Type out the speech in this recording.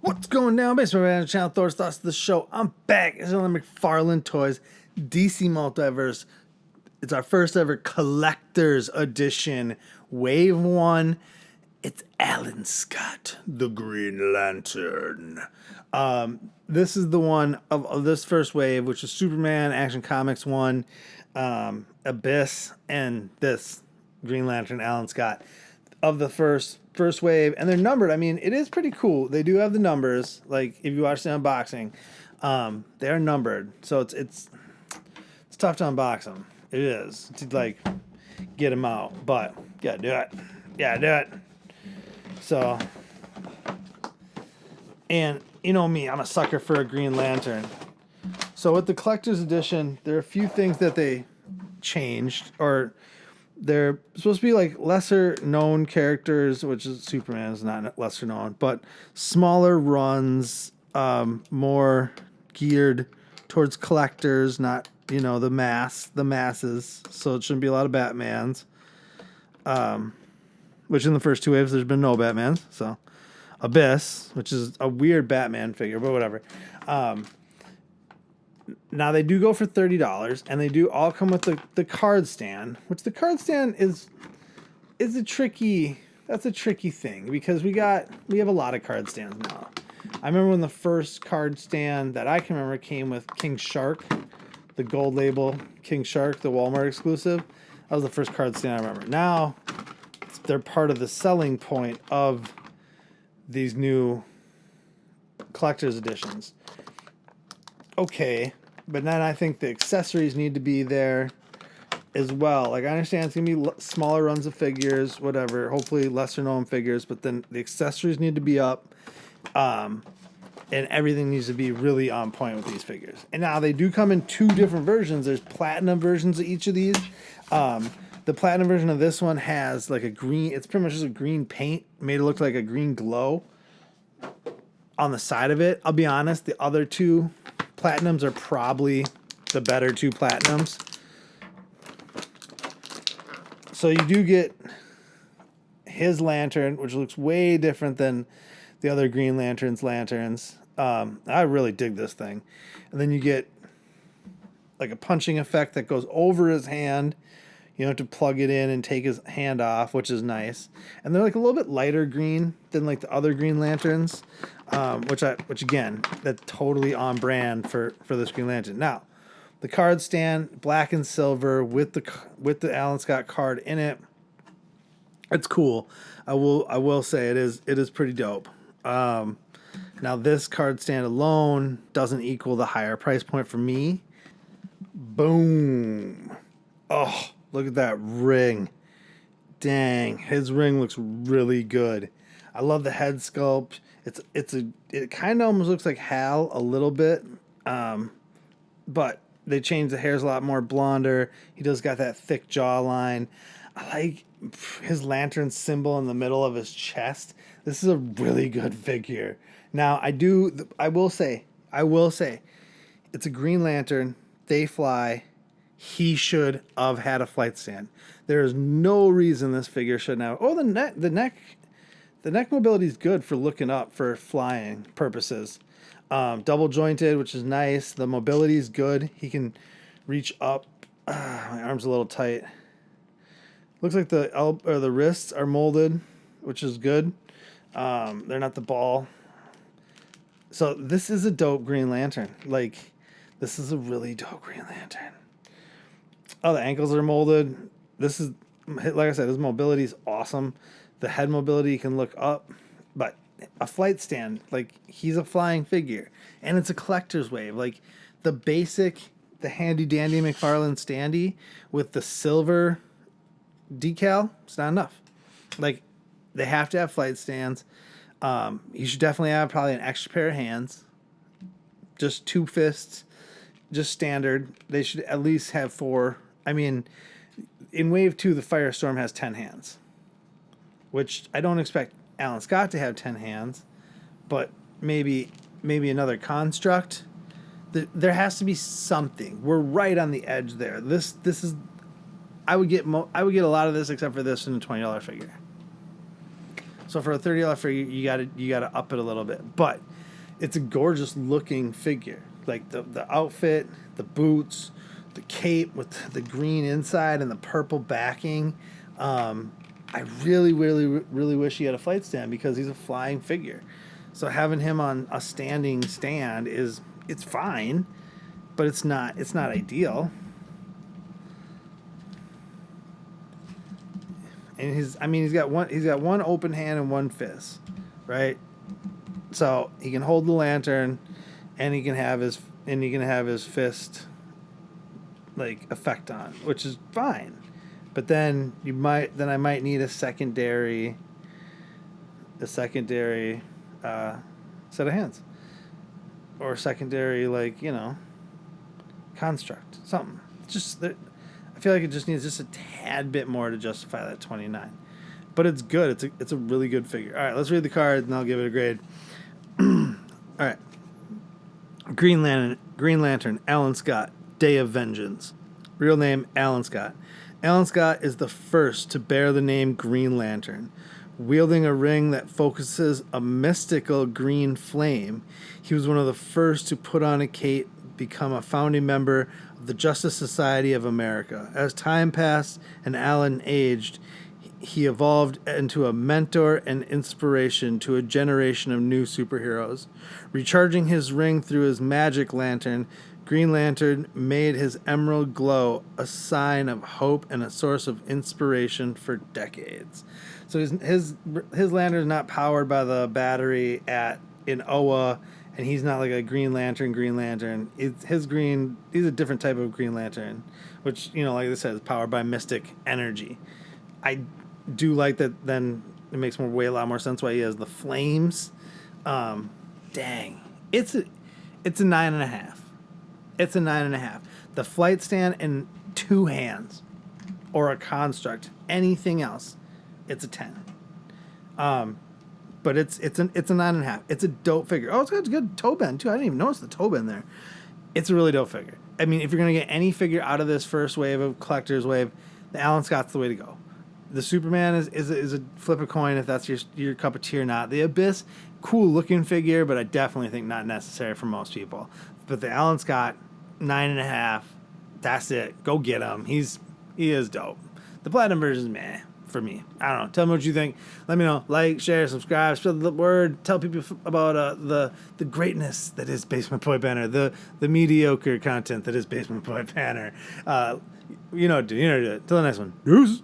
What's going down, Basement Man Channel? Thor's Thoughts of the Show. I'm back. It's on the McFarlane Toys DC Multiverse. It's our first ever collector's edition, Wave 1. It's Alan Scott, the Green Lantern. This is the one of this first wave, which is Superman, Action Comics 1, Abyss, and this Green Lantern, Alan Scott, of the first wave, and they're numbered. I mean, it is pretty cool. They do have the numbers. Like if you watch the unboxing, they are numbered, so it's tough to unbox them. It is to like get them out, but gotta do it. Yeah, do it. So, and you know me, I'm a sucker for a Green Lantern. So with the collector's edition, there are a few things that they changed, or they're supposed to be like lesser known characters, which is Superman is not lesser known, but smaller runs, more geared towards collectors, not, you know, the masses. So it shouldn't be a lot of Batmans. Which in the first two waves, there's been no Batmans. So Abyss, which is a weird Batman figure, but whatever. Now they do go for $30, and they do all come with the card stand, which the card stand is a tricky thing, because we have a lot of card stands now. I remember when the first card stand that I can remember came with King Shark, the gold label King Shark, the Walmart exclusive. That was the first card stand I remember. Now they're part of the selling point of these new collector's editions. Okay, but then I think the accessories need to be there as well. Like, I understand it's going to be smaller runs of figures, whatever, hopefully lesser known figures, but then the accessories need to be up, and everything needs to be really on point with these figures. And now they do come in two different versions. There's platinum versions of each of these. The platinum version of this one has like a green, it's pretty much just a green paint, made it look like a green glow on the side of it. I'll be honest, the other two platinums are probably the better two platinums. So you do get his lantern, which looks way different than the other Green Lantern's lanterns. I really dig this thing. And then you get like a punching effect that goes over his hand. You don't have to plug it in and take his hand off, which is nice. And they're like a little bit lighter green than like the other Green Lanterns, which again, that's totally on brand for this Green Lantern. Now, the card stand, black and silver with the Alan Scott card in it. It's cool. I will say it is pretty dope. Now this card stand alone doesn't equal the higher price point for me. Boom. Oh, look at that ring. Dang, his ring looks really good. I love the head sculpt. It kind of almost looks like Hal a little bit. But they changed the hair's a lot more blonder. He does got that thick jawline. I like his lantern symbol in the middle of his chest. This is a really good figure. Now, I will say, it's a Green Lantern. They fly. He should have had a flight stand. There is no reason this figure shouldn't have. Oh, the neck mobility is good for looking up for flying purposes. Double jointed, which is nice. The mobility is good. He can reach up. My arm's a little tight. Looks like the wrists are molded, which is good. They're not the ball. So this is a dope Green Lantern. Like, this is a really dope Green Lantern. Oh, the ankles are molded. This is, like I said, his mobility is awesome. The head mobility can look up, but a flight stand, like, he's a flying figure, and it's a collector's wave. Like, the handy dandy McFarlane standee with the silver decal, it's not enough. Like, they have to have flight stands. You should definitely have probably an extra pair of hands, just 2 fists, just standard. They should at least have 4. I mean, in Wave 2, the Firestorm has 10 hands, which I don't expect Alan Scott to have 10 hands, but maybe another construct. There has to be something. We're right on the edge there. This is, I would get a lot of this except for this in a $20 figure. So for a $30 figure, you gotta up it a little bit. But it's a gorgeous looking figure. Like the outfit, the boots, the cape with the green inside and the purple backing. I really, really, really wish he had a flight stand because he's a flying figure. So having him on a standing stand it's fine, but it's not ideal. And he's got one open hand and one fist, right? So he can hold the lantern, and he can have his fist like effect on, which is fine. But then I might need a secondary set of hands, or a secondary construct, something. I feel like it just needs just a tad bit more to justify that 29. But it's good. It's a really good figure. All right, let's read the card and I'll give it a grade. All right. Green Lantern, Alan Scott, Day of Vengeance. Real name, Alan Scott. Alan Scott is the first to bear the name Green Lantern. Wielding a ring that focuses a mystical green flame, he was one of the first to put on a cape, become a founding member of the Justice Society of America. As time passed and Alan aged, he evolved into a mentor and inspiration to a generation of new superheroes. Recharging his ring through his magic lantern, Green Lantern made his emerald glow a sign of hope and a source of inspiration for decades. So his lantern is not powered by the battery in Oa, and he's not like a Green Lantern. He's a different type of Green Lantern, which, like I said, is powered by mystic energy. I do like that. Then it makes a lot more sense why he has the flames. Dang, it's a 9.5. It's a 9.5. The flight stand in 2 hands, or a construct, anything else, it's a 10. But it's a 9.5. It's a dope figure. Oh, it's got a good toe bend too. I didn't even notice the toe bend there. It's a really dope figure. I mean, if you're gonna get any figure out of this first wave of collector's wave, the Alan Scott's the way to go. The Superman is a flip a coin if that's your cup of tea or not. The Abyss, cool looking figure, but I definitely think not necessary for most people. But the Alan Scott, 9.5. That's it. Go get him. He is dope. The platinum version is meh for me. I don't know. Tell me what you think. Let me know. Like, share, subscribe, spread the word. Tell people about the greatness that is Basement Boy Banner. The mediocre content that is Basement Boy Banner. You know, do it. Till the next one. Deuce.